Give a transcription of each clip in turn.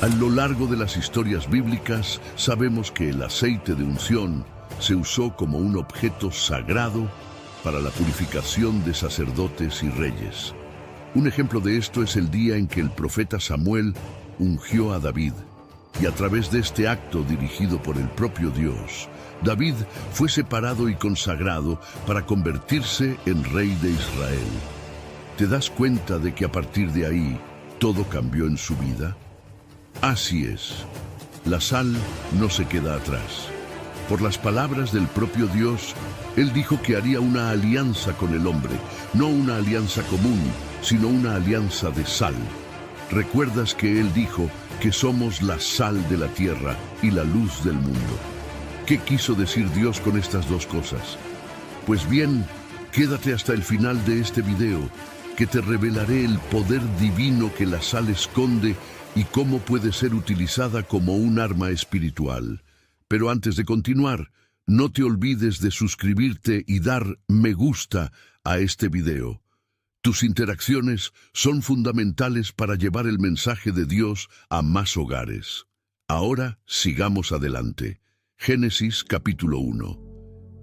A lo largo de las historias bíblicas, sabemos que el aceite de unción se usó como un objeto sagrado para la purificación de sacerdotes y reyes. Un ejemplo de esto es el día en que el profeta Samuel ungió a David, y a través de este acto dirigido por el propio Dios, David fue separado y consagrado para convertirse en rey de Israel. ¿Te das cuenta de que a partir de ahí todo cambió en su vida? Así es, la sal no se queda atrás. Por las palabras del propio Dios, Él dijo que haría una alianza con el hombre, no una alianza común, sino una alianza de sal. ¿Recuerdas que Él dijo que somos la sal de la tierra y la luz del mundo? ¿Qué quiso decir Dios con estas dos cosas? Pues bien, quédate hasta el final de este video, que te revelaré el poder divino que la sal esconde y cómo puede ser utilizada como un arma espiritual. Pero antes de continuar, no te olvides de suscribirte y dar me gusta a este video. Tus interacciones son fundamentales para llevar el mensaje de Dios a más hogares. Ahora sigamos adelante. Génesis capítulo 1.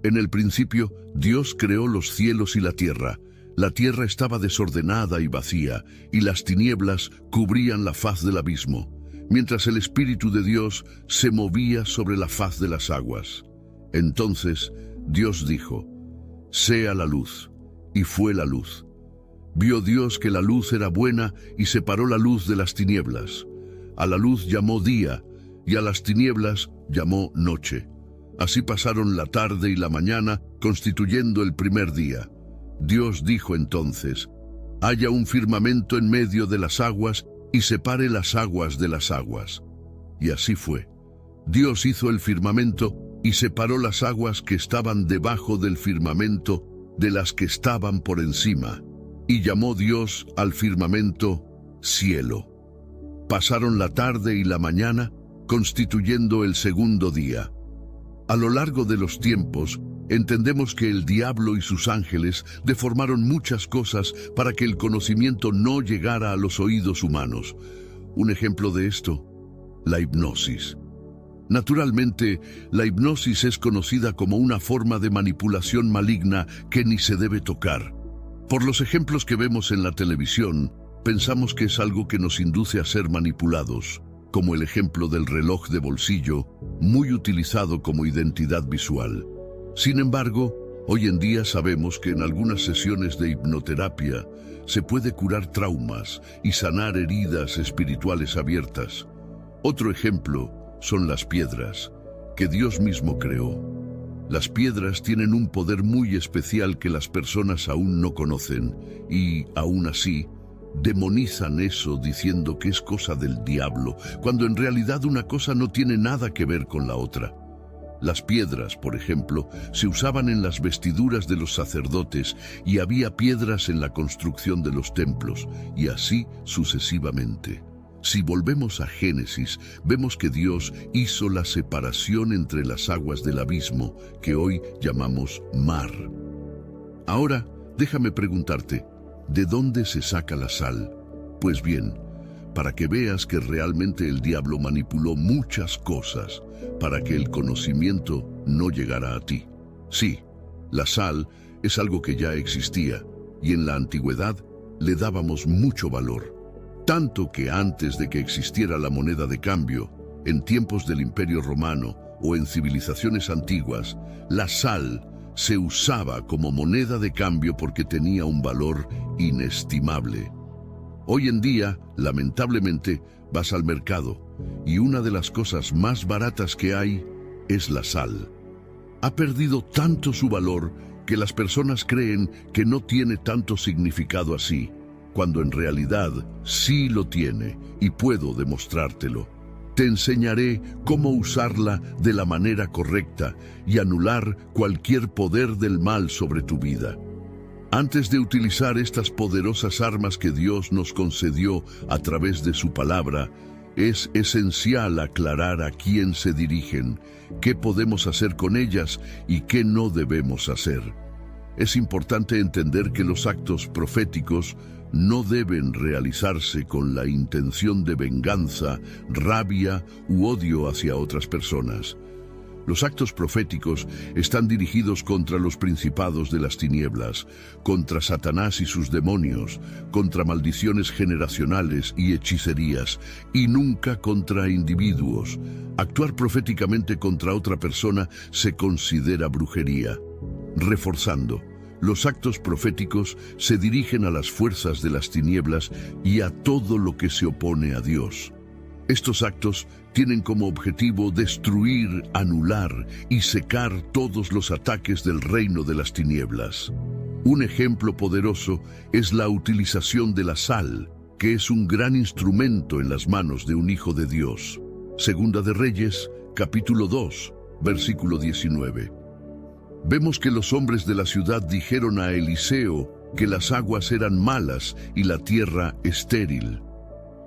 En el principio, Dios creó los cielos y la tierra. La tierra estaba desordenada y vacía, y las tinieblas cubrían la faz del abismo, mientras el Espíritu de Dios se movía sobre la faz de las aguas. Entonces Dios dijo: «Sea la luz», y fue la luz. Vio Dios que la luz era buena y separó la luz de las tinieblas. A la luz llamó día, y a las tinieblas llamó noche. Así pasaron la tarde y la mañana, constituyendo el primer día. Dios dijo entonces: «Haya un firmamento en medio de las aguas y separe las aguas de las aguas». Y así fue. Dios hizo el firmamento y separó las aguas que estaban debajo del firmamento de las que estaban por encima. Y llamó Dios al firmamento cielo. Pasaron la tarde y la mañana, constituyendo el segundo día. A lo largo de los tiempos, entendemos que el diablo y sus ángeles deformaron muchas cosas para que el conocimiento no llegara a los oídos humanos. Un ejemplo de esto, la hipnosis. Naturalmente, la hipnosis es conocida como una forma de manipulación maligna que ni se debe tocar. Por los ejemplos que vemos en la televisión, pensamos que es algo que nos induce a ser manipulados, como el ejemplo del reloj de bolsillo, muy utilizado como identidad visual. Sin embargo, hoy en día sabemos que en algunas sesiones de hipnoterapia se puede curar traumas y sanar heridas espirituales abiertas. Otro ejemplo son las piedras, que Dios mismo creó. Las piedras tienen un poder muy especial que las personas aún no conocen y, aún así, demonizan eso diciendo que es cosa del diablo, cuando en realidad una cosa no tiene nada que ver con la otra. Las piedras, por ejemplo, se usaban en las vestiduras de los sacerdotes y había piedras en la construcción de los templos, y así sucesivamente. Si volvemos a Génesis, vemos que Dios hizo la separación entre las aguas del abismo, que hoy llamamos mar. Ahora, déjame preguntarte, ¿de dónde se saca la sal? Pues bien, para que veas que realmente el diablo manipuló muchas cosas para que el conocimiento no llegara a ti. Sí, la sal es algo que ya existía, y en la antigüedad le dábamos mucho valor. Tanto que antes de que existiera la moneda de cambio, en tiempos del Imperio Romano o en civilizaciones antiguas, la sal se usaba como moneda de cambio porque tenía un valor inestimable. Hoy en día, lamentablemente, vas al mercado y una de las cosas más baratas que hay es la sal. Ha perdido tanto su valor que las personas creen que no tiene tanto significado así, cuando en realidad sí lo tiene, y puedo demostrártelo. Te enseñaré cómo usarla de la manera correcta y anular cualquier poder del mal sobre tu vida. Antes de utilizar estas poderosas armas que Dios nos concedió a través de su palabra, es esencial aclarar a quién se dirigen, qué podemos hacer con ellas y qué no debemos hacer. Es importante entender que los actos proféticos no deben realizarse con la intención de venganza, rabia u odio hacia otras personas. Los actos proféticos están dirigidos contra los principados de las tinieblas, contra Satanás y sus demonios, contra maldiciones generacionales y hechicerías, y nunca contra individuos. Actuar proféticamente contra otra persona se considera brujería. Reforzando, los actos proféticos se dirigen a las fuerzas de las tinieblas y a todo lo que se opone a Dios. Estos actos tienen como objetivo destruir, anular y secar todos los ataques del reino de las tinieblas. Un ejemplo poderoso es la utilización de la sal, que es un gran instrumento en las manos de un hijo de Dios. Segunda de Reyes, capítulo 2, versículo 19. Vemos que los hombres de la ciudad dijeron a Eliseo que las aguas eran malas y la tierra estéril.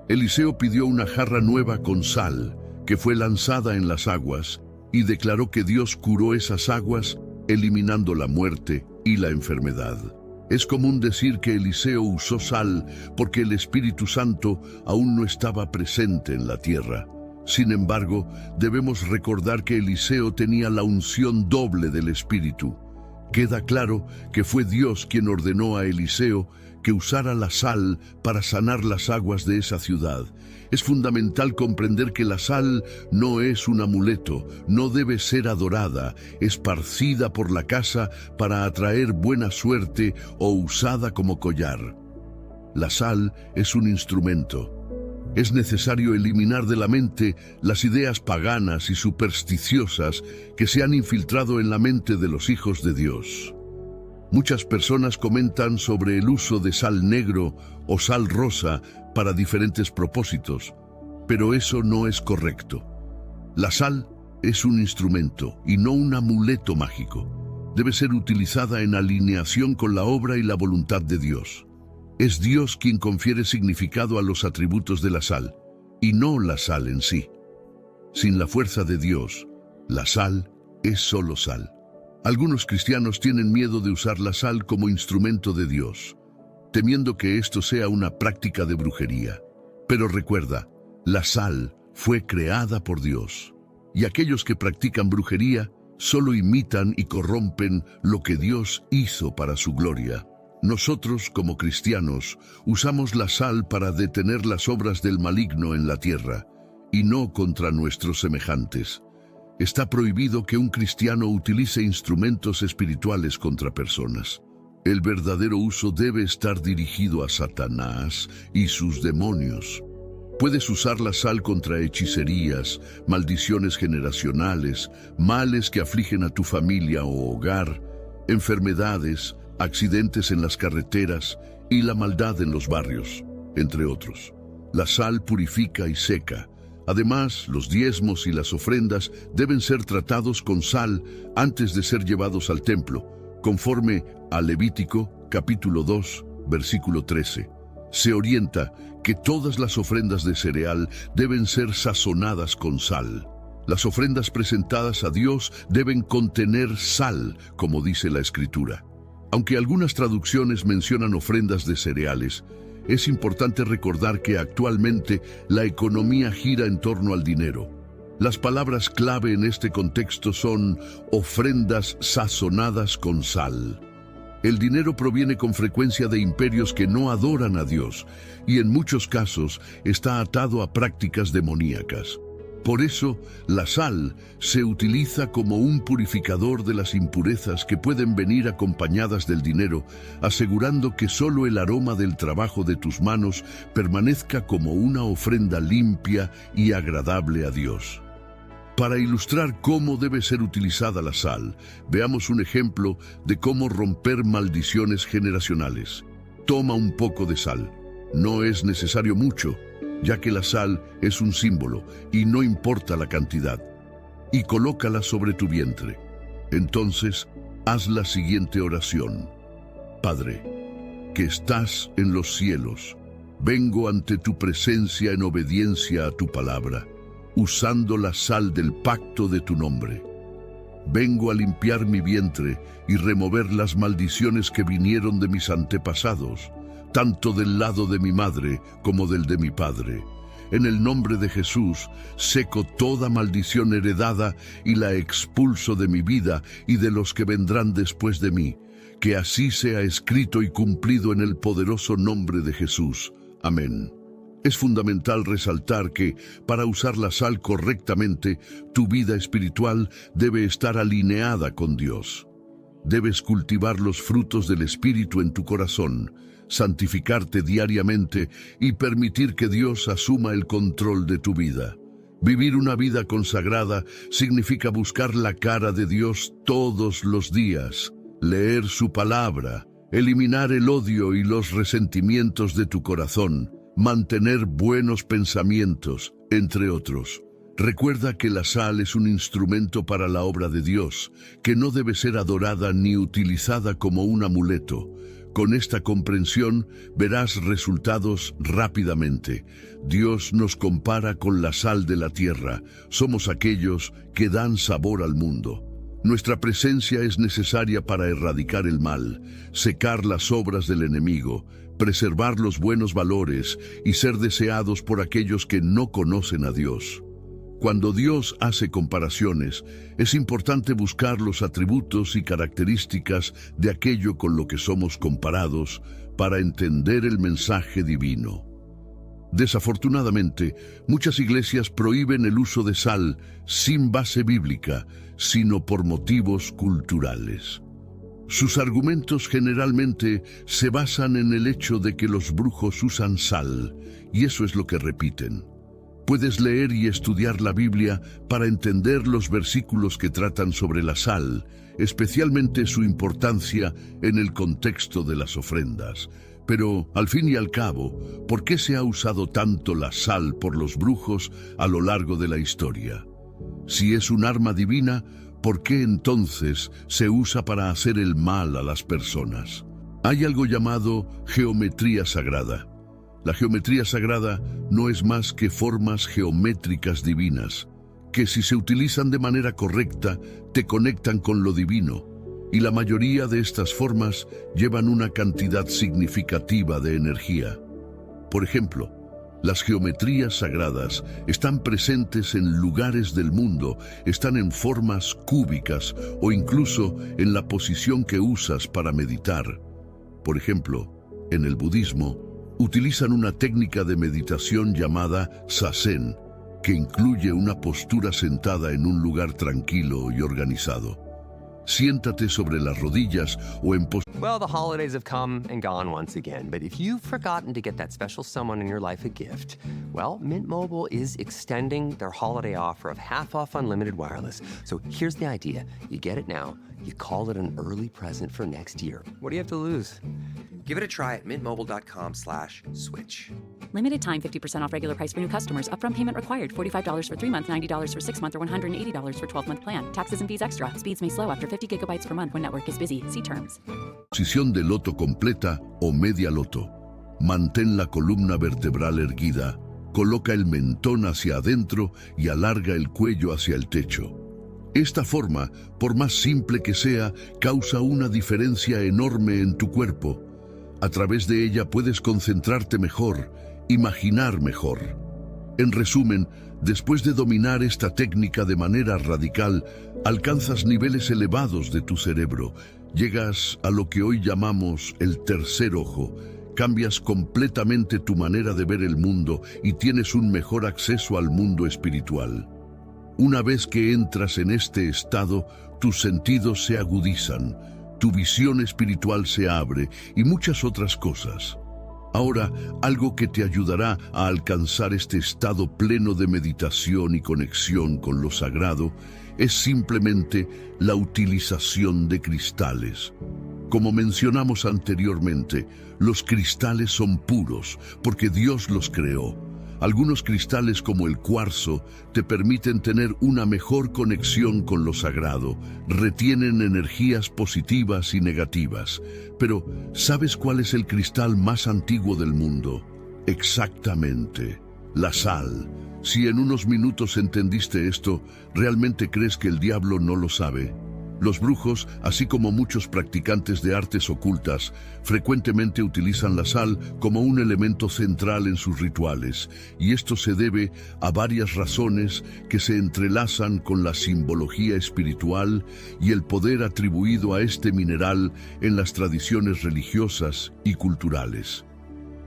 Eliseo pidió una jarra nueva con sal, que fue lanzada en las aguas, y declaró que Dios curó esas aguas, eliminando la muerte y la enfermedad. Es común decir que Eliseo usó sal porque el Espíritu Santo aún no estaba presente en la tierra. Sin embargo, debemos recordar que Eliseo tenía la unción doble del Espíritu. Queda claro que fue Dios quien ordenó a Eliseo que usara la sal para sanar las aguas de esa ciudad. Es fundamental comprender que la sal no es un amuleto, no debe ser adorada, esparcida por la casa para atraer buena suerte o usada como collar. La sal es un instrumento. Es necesario eliminar de la mente las ideas paganas y supersticiosas que se han infiltrado en la mente de los hijos de Dios. Muchas personas comentan sobre el uso de sal negro o sal rosa para diferentes propósitos, pero eso no es correcto. La sal es un instrumento y no un amuleto mágico. Debe ser utilizada en alineación con la obra y la voluntad de Dios. Es Dios quien confiere significado a los atributos de la sal, y no la sal en sí. Sin la fuerza de Dios, la sal es solo sal. Algunos cristianos tienen miedo de usar la sal como instrumento de Dios, temiendo que esto sea una práctica de brujería. Pero recuerda, la sal fue creada por Dios, y aquellos que practican brujería solo imitan y corrompen lo que Dios hizo para su gloria. Nosotros, como cristianos, usamos la sal para detener las obras del maligno en la tierra, y no contra nuestros semejantes. Está prohibido que un cristiano utilice instrumentos espirituales contra personas. El verdadero uso debe estar dirigido a Satanás y sus demonios. Puedes usar la sal contra hechicerías, maldiciones generacionales, males que afligen a tu familia o hogar, enfermedades, accidentes en las carreteras y la maldad en los barrios, entre otros. La sal purifica y seca. Además, los diezmos y las ofrendas deben ser tratados con sal antes de ser llevados al templo, conforme a Levítico, capítulo 2, versículo 13. Se orienta que todas las ofrendas de cereal deben ser sazonadas con sal. Las ofrendas presentadas a Dios deben contener sal, como dice la Escritura. Aunque algunas traducciones mencionan ofrendas de cereales, es importante recordar que actualmente la economía gira en torno al dinero. Las palabras clave en este contexto son ofrendas sazonadas con sal. El dinero proviene con frecuencia de imperios que no adoran a Dios y en muchos casos está atado a prácticas demoníacas. Por eso, la sal se utiliza como un purificador de las impurezas que pueden venir acompañadas del dinero, asegurando que solo el aroma del trabajo de tus manos permanezca como una ofrenda limpia y agradable a Dios. Para ilustrar cómo debe ser utilizada la sal, veamos un ejemplo de cómo romper maldiciones generacionales. Toma un poco de sal. No es necesario mucho, ya que la sal es un símbolo y no importa la cantidad, y colócala sobre tu vientre. Entonces, haz la siguiente oración. Padre, que estás en los cielos, vengo ante tu presencia en obediencia a tu palabra, usando la sal del pacto de tu nombre. Vengo a limpiar mi vientre y remover las maldiciones que vinieron de mis antepasados, tanto del lado de mi madre como del de mi padre. En el nombre de Jesús, seco toda maldición heredada y la expulso de mi vida y de los que vendrán después de mí. Que así sea escrito y cumplido en el poderoso nombre de Jesús. Amén. Es fundamental resaltar que, para usar la sal correctamente, tu vida espiritual debe estar alineada con Dios. Debes cultivar los frutos del Espíritu en tu corazón, santificarte diariamente y permitir que Dios asuma el control de tu vida. Vivir una vida consagrada significa buscar la cara de Dios todos los días, leer su palabra, eliminar el odio y los resentimientos de tu corazón, mantener buenos pensamientos, entre otros. Recuerda que la sal es un instrumento para la obra de Dios, que no debe ser adorada ni utilizada como un amuleto. Con esta comprensión verás resultados rápidamente. Dios nos compara con la sal de la tierra. Somos aquellos que dan sabor al mundo. Nuestra presencia es necesaria para erradicar el mal, secar las obras del enemigo, preservar los buenos valores y ser deseados por aquellos que no conocen a Dios. Cuando Dios hace comparaciones, es importante buscar los atributos y características de aquello con lo que somos comparados para entender el mensaje divino. Desafortunadamente, muchas iglesias prohíben el uso de sal sin base bíblica, sino por motivos culturales. Sus argumentos generalmente se basan en el hecho de que los brujos usan sal, y eso es lo que repiten. Puedes leer y estudiar la Biblia para entender los versículos que tratan sobre la sal, especialmente su importancia en el contexto de las ofrendas. Pero, al fin y al cabo, ¿por qué se ha usado tanto la sal por los brujos a lo largo de la historia? Si es un arma divina, ¿por qué entonces se usa para hacer el mal a las personas? Hay algo llamado geometría sagrada. La geometría sagrada no es más que formas geométricas divinas, que si se utilizan de manera correcta, te conectan con lo divino, y la mayoría de estas formas llevan una cantidad significativa de energía. Por ejemplo, las geometrías sagradas están presentes en lugares del mundo, están en formas cúbicas o incluso en la posición que usas para meditar. Por ejemplo, en el budismo, utilizan una técnica de meditación llamada zazen, que incluye una postura sentada en un lugar tranquilo y organizado. Siéntate sobre las rodillas o en posición. Well, the holidays have come and gone once again, but if you've forgotten to get that special someone in your life a gift, well, Mint Mobile is extending their holiday offer of half off unlimited wireless. So here's the idea. You get it now, you call it an early present for next year. What do you have to lose? Give it a try at mintmobile.com/switch. Limited time 50% off regular price for new customers. Upfront payment required. $45 for 3 months, $90 for 6 months, or $180 for 12-month plan. Taxes and fees extra. Speeds may slow after 50 gigabytes per month when network is busy. See terms. Posición de loto completa o media loto. Mantén la columna vertebral erguida. Coloca el mentón hacia adentro y alarga el cuello hacia el techo. Esta forma, por más simple que sea, causa una diferencia enorme en tu cuerpo. A través de ella puedes concentrarte mejor, imaginar mejor. En resumen, después de dominar esta técnica de manera radical, alcanzas niveles elevados de tu cerebro. Llegas a lo que hoy llamamos el tercer ojo. Cambias completamente tu manera de ver el mundo y tienes un mejor acceso al mundo espiritual. Una vez que entras en este estado, tus sentidos se agudizan, tu visión espiritual se abre y muchas otras cosas. Ahora, algo que te ayudará a alcanzar este estado pleno de meditación y conexión con lo sagrado es simplemente la utilización de cristales. Como mencionamos anteriormente, los cristales son puros porque Dios los creó. Algunos cristales como el cuarzo te permiten tener una mejor conexión con lo sagrado, retienen energías positivas y negativas. Pero, ¿sabes cuál es el cristal más antiguo del mundo? Exactamente, la sal. Si en unos minutos entendiste esto, ¿realmente crees que el diablo no lo sabe? Los brujos, así como muchos practicantes de artes ocultas, frecuentemente utilizan la sal como un elemento central en sus rituales, y esto se debe a varias razones que se entrelazan con la simbología espiritual y el poder atribuido a este mineral en las tradiciones religiosas y culturales.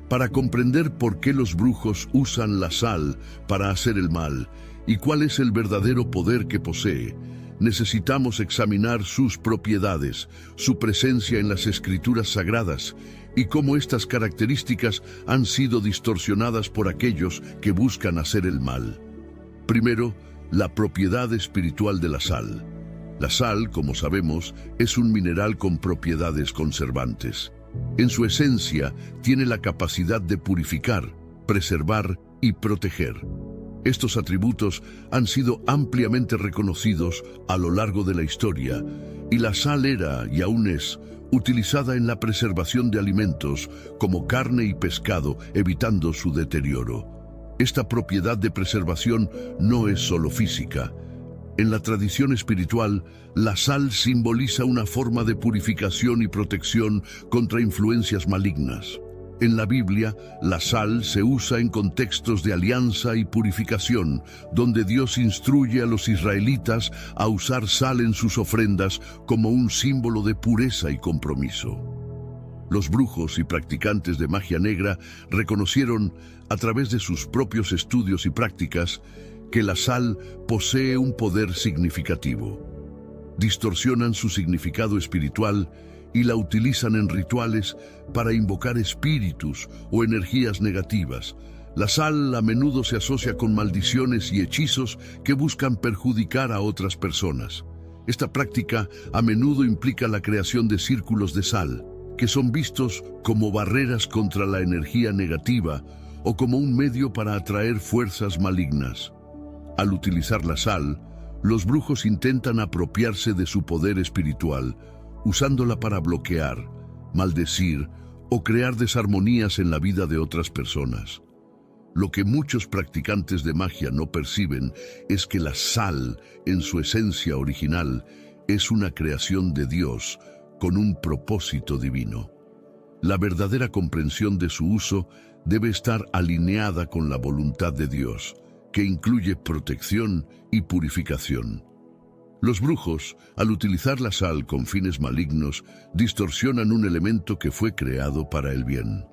Para comprender por qué los brujos usan la sal para hacer el mal y cuál es el verdadero poder que posee, necesitamos examinar sus propiedades, su presencia en las escrituras sagradas y cómo estas características han sido distorsionadas por aquellos que buscan hacer el mal. Primero, la propiedad espiritual de la sal. La sal, como sabemos, es un mineral con propiedades conservantes. En su esencia, tiene la capacidad de purificar, preservar y proteger. Estos atributos han sido ampliamente reconocidos a lo largo de la historia, y la sal era, y aún es, utilizada en la preservación de alimentos como carne y pescado, evitando su deterioro. Esta propiedad de preservación no es solo física. En la tradición espiritual, la sal simboliza una forma de purificación y protección contra influencias malignas. En la Biblia, la sal se usa en contextos de alianza y purificación, donde Dios instruye a los israelitas a usar sal en sus ofrendas como un símbolo de pureza y compromiso. Los brujos y practicantes de magia negra reconocieron, a través de sus propios estudios y prácticas, que la sal posee un poder significativo. Distorsionan su significado espiritual y la utilizan en rituales para invocar espíritus o energías negativas. La sal a menudo se asocia con maldiciones y hechizos que buscan perjudicar a otras personas. Esta práctica a menudo implica la creación de círculos de sal, que son vistos como barreras contra la energía negativa o como un medio para atraer fuerzas malignas. Al utilizar la sal, los brujos intentan apropiarse de su poder espiritual, usándola para bloquear, maldecir o crear desarmonías en la vida de otras personas. Lo que muchos practicantes de magia no perciben es que la sal, en su esencia original, es una creación de Dios con un propósito divino. La verdadera comprensión de su uso debe estar alineada con la voluntad de Dios, que incluye protección y purificación. Los brujos, al utilizar la sal con fines malignos, distorsionan un elemento que fue creado para el bien.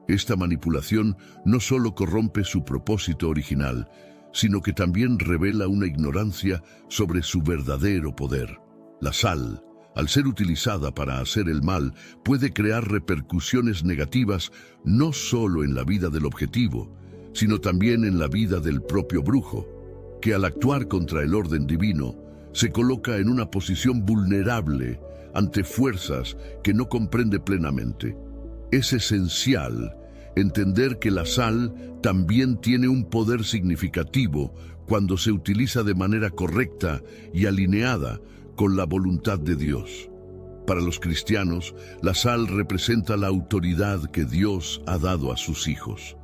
Esta manipulación no solo corrompe su propósito original, sino que también revela una ignorancia sobre su verdadero poder. La sal, al ser utilizada para hacer el mal, puede crear repercusiones negativas no solo en la vida del objetivo, sino también en la vida del propio brujo, que al actuar contra el orden divino, se coloca en una posición vulnerable ante fuerzas que no comprende plenamente. Es esencial entender que la sal también tiene un poder significativo cuando se utiliza de manera correcta y alineada con la voluntad de Dios. Para los cristianos, la sal representa la autoridad que Dios ha dado a sus hijos.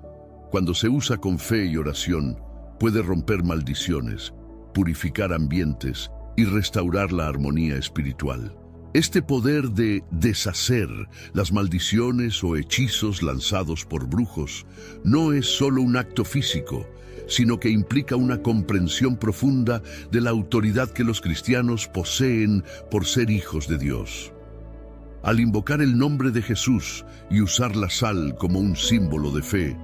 Cuando se usa con fe y oración, puede romper maldiciones, purificar ambientes y restaurar la armonía espiritual. Este poder de deshacer las maldiciones o hechizos lanzados por brujos no es solo un acto físico, sino que implica una comprensión profunda de la autoridad que los cristianos poseen por ser hijos de Dios. Al invocar el nombre de Jesús y usar la sal como un símbolo de fe,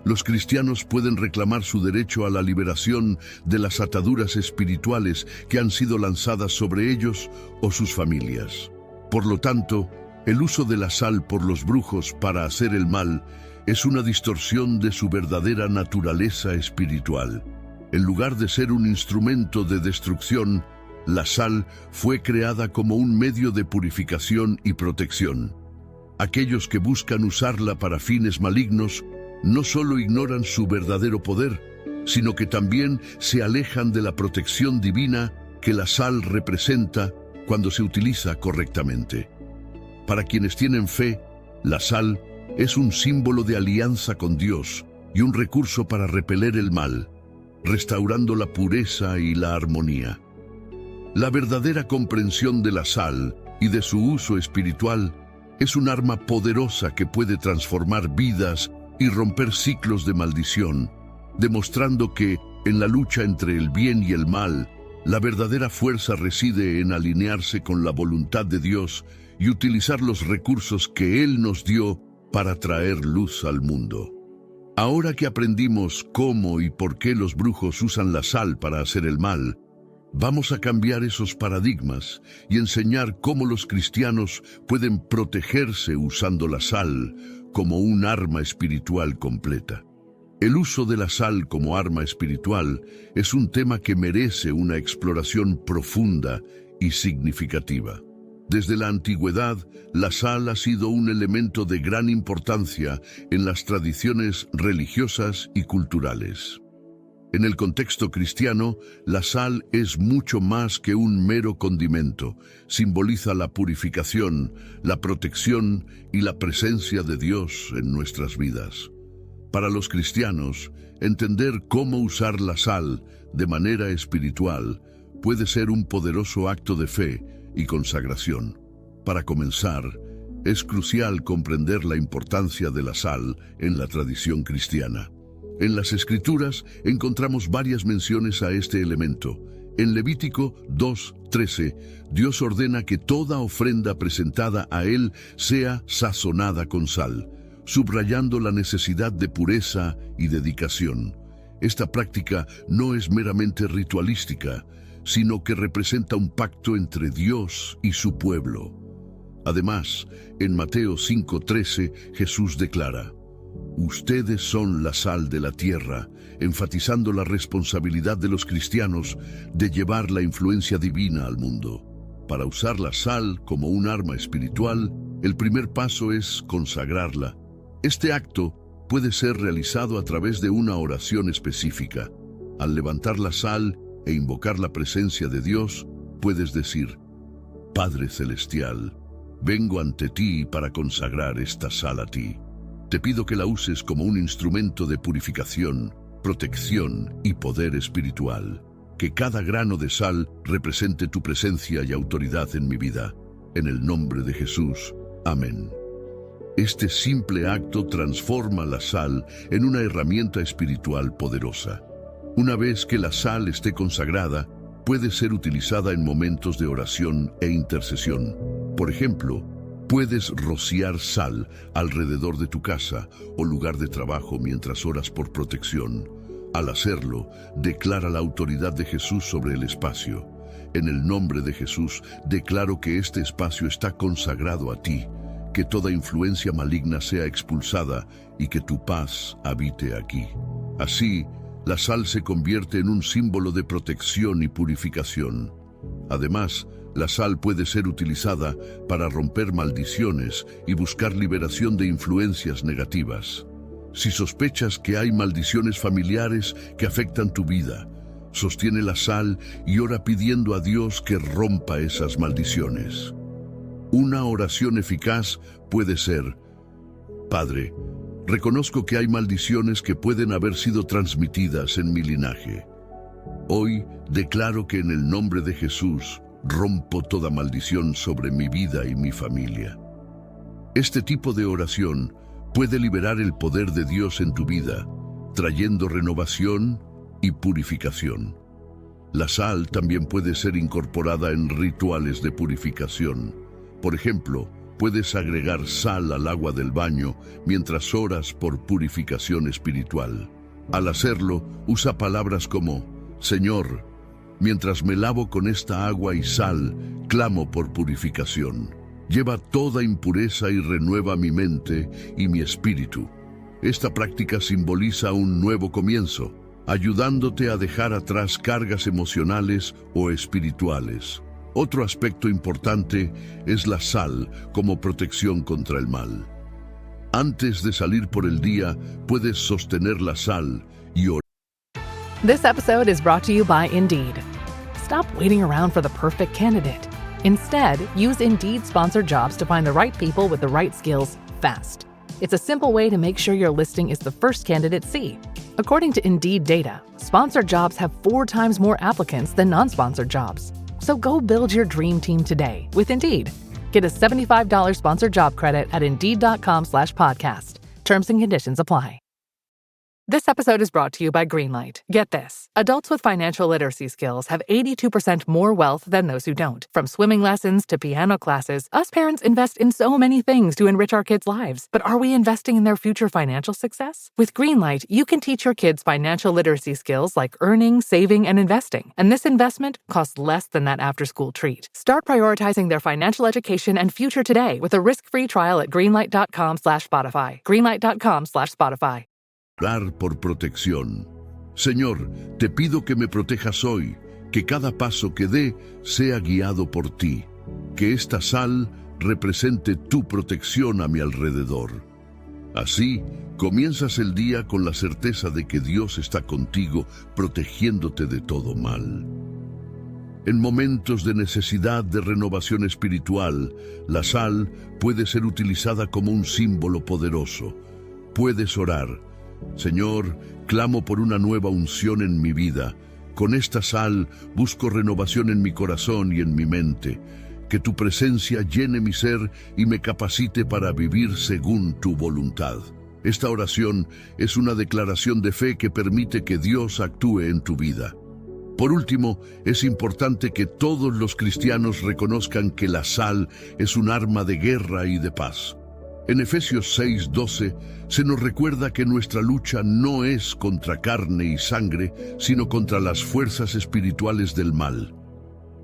los cristianos pueden reclamar su derecho a la liberación de las ataduras espirituales que han sido lanzadas sobre ellos o sus familias. Por lo tanto, el uso de la sal por los brujos para hacer el mal es una distorsión de su verdadera naturaleza espiritual. En lugar de ser un instrumento de destrucción, la sal fue creada como un medio de purificación y protección. Aquellos que buscan usarla para fines malignos no solo ignoran su verdadero poder, sino que también se alejan de la protección divina que la sal representa cuando se utiliza correctamente. Para quienes tienen fe, la sal es un símbolo de alianza con Dios y un recurso para repeler el mal, restaurando la pureza y la armonía. La verdadera comprensión de la sal y de su uso espiritual es un arma poderosa que puede transformar vidas y romper ciclos de maldición, demostrando que, en la lucha entre el bien y el mal, la verdadera fuerza reside en alinearse con la voluntad de Dios y utilizar los recursos que Él nos dio para traer luz al mundo. Ahora que aprendimos cómo y por qué los brujos usan la sal para hacer el mal, vamos a cambiar esos paradigmas y enseñar cómo los cristianos pueden protegerse usando la sal como un arma espiritual completa. El uso de la sal como arma espiritual es un tema que merece una exploración profunda y significativa. Desde la antigüedad, la sal ha sido un elemento de gran importancia en las tradiciones religiosas y culturales. En el contexto cristiano, la sal es mucho más que un mero condimento. Simboliza la purificación, la protección y la presencia de Dios en nuestras vidas. Para los cristianos, entender cómo usar la sal de manera espiritual puede ser un poderoso acto de fe y consagración. Para comenzar, es crucial comprender la importancia de la sal en la tradición cristiana. En las Escrituras encontramos varias menciones a este elemento. En Levítico 2:13, Dios ordena que toda ofrenda presentada a Él sea sazonada con sal, subrayando la necesidad de pureza y dedicación. Esta práctica no es meramente ritualística, sino que representa un pacto entre Dios y su pueblo. Además, en Mateo 5:13, Jesús declara: «Ustedes son la sal de la tierra», enfatizando la responsabilidad de los cristianos de llevar la influencia divina al mundo. Para usar la sal como un arma espiritual, el primer paso es consagrarla. Este acto puede ser realizado a través de una oración específica. Al levantar la sal e invocar la presencia de Dios, puedes decir: «Padre Celestial, vengo ante ti para consagrar esta sal a ti. Te pido que la uses como un instrumento de purificación, protección y poder espiritual. Que cada grano de sal represente tu presencia y autoridad en mi vida. En el nombre de Jesús. Amén». Este simple acto transforma la sal en una herramienta espiritual poderosa. Una vez que la sal esté consagrada, puede ser utilizada en momentos de oración e intercesión. Por ejemplo, puedes rociar sal alrededor de tu casa o lugar de trabajo mientras oras por protección. Al hacerlo, declara la autoridad de Jesús sobre el espacio. En el nombre de Jesús, declaro que este espacio está consagrado a ti, que toda influencia maligna sea expulsada y que tu paz habite aquí. Así, la sal se convierte en un símbolo de protección y purificación. Además, la sal puede ser utilizada para romper maldiciones y buscar liberación de influencias negativas. Si sospechas que hay maldiciones familiares que afectan tu vida, sostiene la sal y ora pidiendo a Dios que rompa esas maldiciones. Una oración eficaz puede ser: «Padre, reconozco que hay maldiciones que pueden haber sido transmitidas en mi linaje. Hoy declaro que en el nombre de Jesús rompo toda maldición sobre mi vida y mi familia». Este tipo de oración puede liberar el poder de Dios en tu vida, trayendo renovación y purificación. La sal también puede ser incorporada en rituales de purificación. Por ejemplo, puedes agregar sal al agua del baño mientras oras por purificación espiritual. Al hacerlo, usa palabras como: «Señor, mientras me lavo con esta agua y sal, clamo por purificación. Lleva toda impureza y renueva mi mente y mi espíritu». Esta práctica simboliza un nuevo comienzo, ayudándote a dejar atrás cargas emocionales o espirituales. Otro aspecto importante es la sal como protección contra el mal. Antes de salir por el día, puedes sostener la sal y orar. This episode is brought to you by Indeed. Stop waiting around for the perfect candidate. Instead, use Indeed sponsored jobs to find the right people with the right skills fast. It's a simple way to make sure your listing is the first candidates see. According to Indeed data, sponsored jobs have 4 times more applicants than non-sponsored jobs. So go build your dream team today with Indeed. Get a $75 sponsored job credit at Indeed.com/podcast. Terms and conditions apply. This episode is brought to you by Greenlight. Get this. Adults with financial literacy skills have 82% more wealth than those who don't. From swimming lessons to piano classes, us parents invest in so many things to enrich our kids' lives. But are we investing in their future financial success? With Greenlight, you can teach your kids financial literacy skills like earning, saving, and investing. And this investment costs less than that after-school treat. Start prioritizing their financial education and future today with a risk-free trial at greenlight.com/Spotify. Greenlight.com/Spotify. Por protección. Señor, te pido que me protejas hoy, que cada paso que dé sea guiado por ti, que esta sal represente tu protección a mi alrededor. Así, comienzas el día con la certeza de que Dios está contigo, protegiéndote de todo mal. En momentos de necesidad de renovación espiritual, la sal puede ser utilizada como un símbolo poderoso. Puedes orar: Señor, clamo por una nueva unción en mi vida. Con esta sal busco renovación en mi corazón y en mi mente. Que tu presencia llene mi ser y me capacite para vivir según tu voluntad. Esta oración es una declaración de fe que permite que Dios actúe en tu vida. Por último, es importante que todos los cristianos reconozcan que la sal es un arma de guerra y de paz. En Efesios 6:12 se nos recuerda que nuestra lucha no es contra carne y sangre, sino contra las fuerzas espirituales del mal.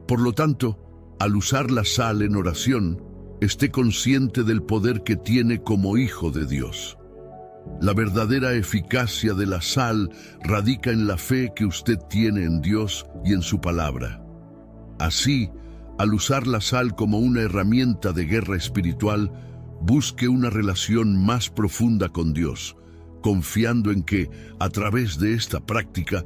Por lo tanto, al usar la sal en oración, esté consciente del poder que tiene como hijo de Dios. La verdadera eficacia de la sal radica en la fe que usted tiene en Dios y en su palabra. Así, al usar la sal como una herramienta de guerra espiritual, busque una relación más profunda con Dios, confiando en que, a través de esta práctica,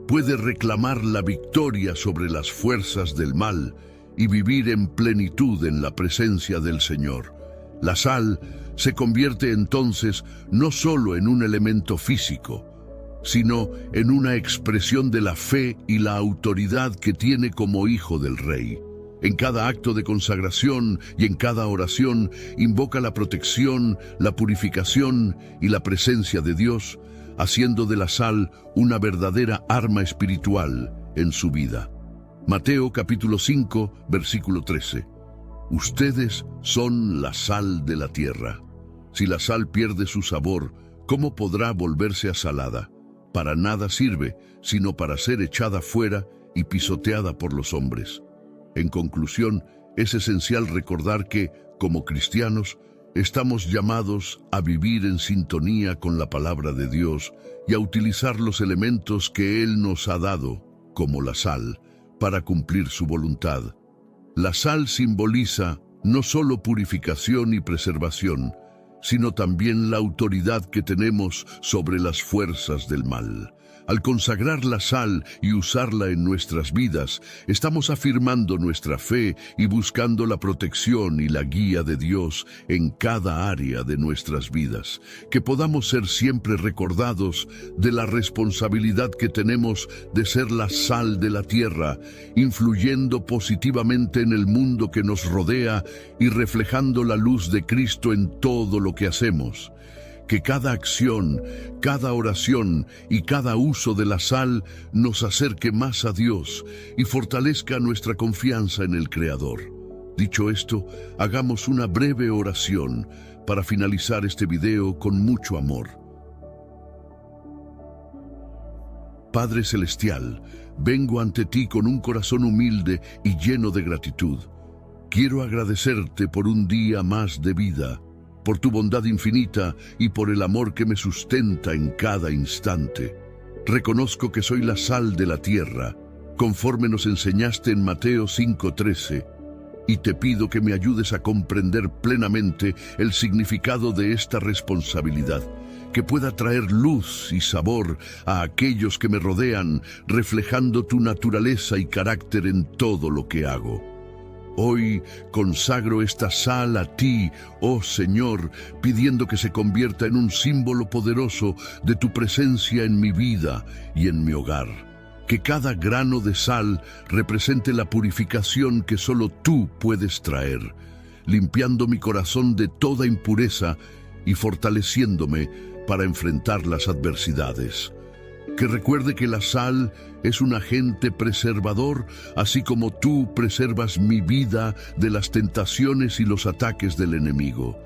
puede reclamar la victoria sobre las fuerzas del mal y vivir en plenitud en la presencia del Señor. La sal se convierte entonces no solo en un elemento físico, sino en una expresión de la fe y la autoridad que tiene como hijo del Rey. En cada acto de consagración y en cada oración invoca la protección, la purificación y la presencia de Dios, haciendo de la sal una verdadera arma espiritual en su vida. Mateo capítulo 5, versículo 13. Ustedes son la sal de la tierra. Si la sal pierde su sabor, ¿cómo podrá volverse asalada? Para nada sirve, sino para ser echada fuera y pisoteada por los hombres. En conclusión, es esencial recordar que, como cristianos, estamos llamados a vivir en sintonía con la palabra de Dios y a utilizar los elementos que Él nos ha dado, como la sal, para cumplir su voluntad. La sal simboliza no solo purificación y preservación, sino también la autoridad que tenemos sobre las fuerzas del mal. Al consagrar la sal y usarla en nuestras vidas, estamos afirmando nuestra fe y buscando la protección y la guía de Dios en cada área de nuestras vidas. Que podamos ser siempre recordados de la responsabilidad que tenemos de ser la sal de la tierra, influyendo positivamente en el mundo que nos rodea y reflejando la luz de Cristo en todo lo que hacemos. Que cada acción, cada oración y cada uso de la sal nos acerque más a Dios y fortalezca nuestra confianza en el Creador. Dicho esto, hagamos una breve oración para finalizar este video con mucho amor. Padre Celestial, vengo ante ti con un corazón humilde y lleno de gratitud. Quiero agradecerte por un día más de vida, por tu bondad infinita y por el amor que me sustenta en cada instante. Reconozco que soy la sal de la tierra, conforme nos enseñaste en Mateo 5:13, y te pido que me ayudes a comprender plenamente el significado de esta responsabilidad, que pueda traer luz y sabor a aquellos que me rodean, reflejando tu naturaleza y carácter en todo lo que hago. Hoy consagro esta sal a ti, oh Señor, pidiendo que se convierta en un símbolo poderoso de tu presencia en mi vida y en mi hogar. Que cada grano de sal represente la purificación que solo tú puedes traer, limpiando mi corazón de toda impureza y fortaleciéndome para enfrentar las adversidades. Que recuerde que la sal es un agente preservador, así como tú preservas mi vida de las tentaciones y los ataques del enemigo.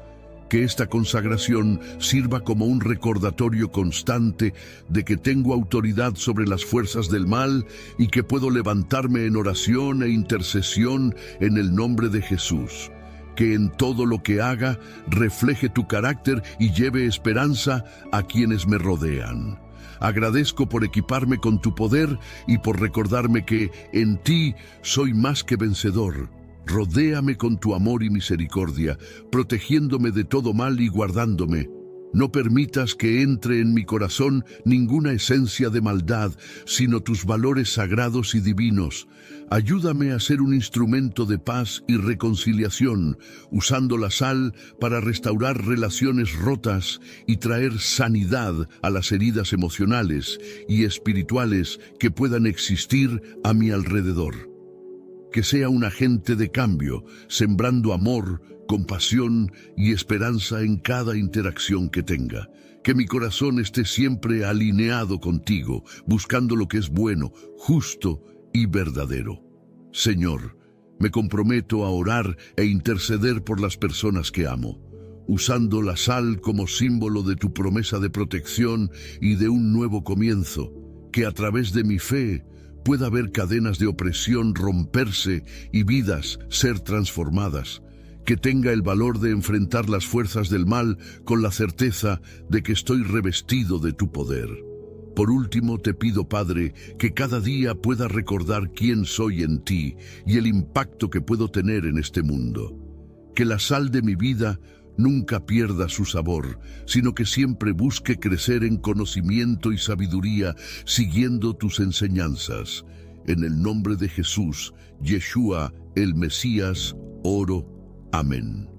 Que esta consagración sirva como un recordatorio constante de que tengo autoridad sobre las fuerzas del mal y que puedo levantarme en oración e intercesión en el nombre de Jesús. Que en todo lo que haga refleje tu carácter y lleve esperanza a quienes me rodean. Agradezco por equiparme con tu poder y por recordarme que en ti soy más que vencedor. Rodéame con tu amor y misericordia, protegiéndome de todo mal y guardándome. No permitas que entre en mi corazón ninguna esencia de maldad, sino tus valores sagrados y divinos. Ayúdame a ser un instrumento de paz y reconciliación, usando la sal para restaurar relaciones rotas y traer sanidad a las heridas emocionales y espirituales que puedan existir a mi alrededor. Que sea un agente de cambio, sembrando amor, compasión y esperanza en cada interacción que tenga. Que mi corazón esté siempre alineado contigo, buscando lo que es bueno, justo y verdadero. Señor, me comprometo a orar e interceder por las personas que amo, usando la sal como símbolo de tu promesa de protección y de un nuevo comienzo, que a través de mi fe pueda ver cadenas de opresión romperse y vidas ser transformadas. Que tenga el valor de enfrentar las fuerzas del mal con la certeza de que estoy revestido de tu poder. Por último, te pido, Padre, que cada día pueda recordar quién soy en ti y el impacto que puedo tener en este mundo. Que la sal de mi vida nunca pierda su sabor, sino que siempre busque crecer en conocimiento y sabiduría, siguiendo tus enseñanzas. En el nombre de Jesús, Yeshua, el Mesías, oro. Amén.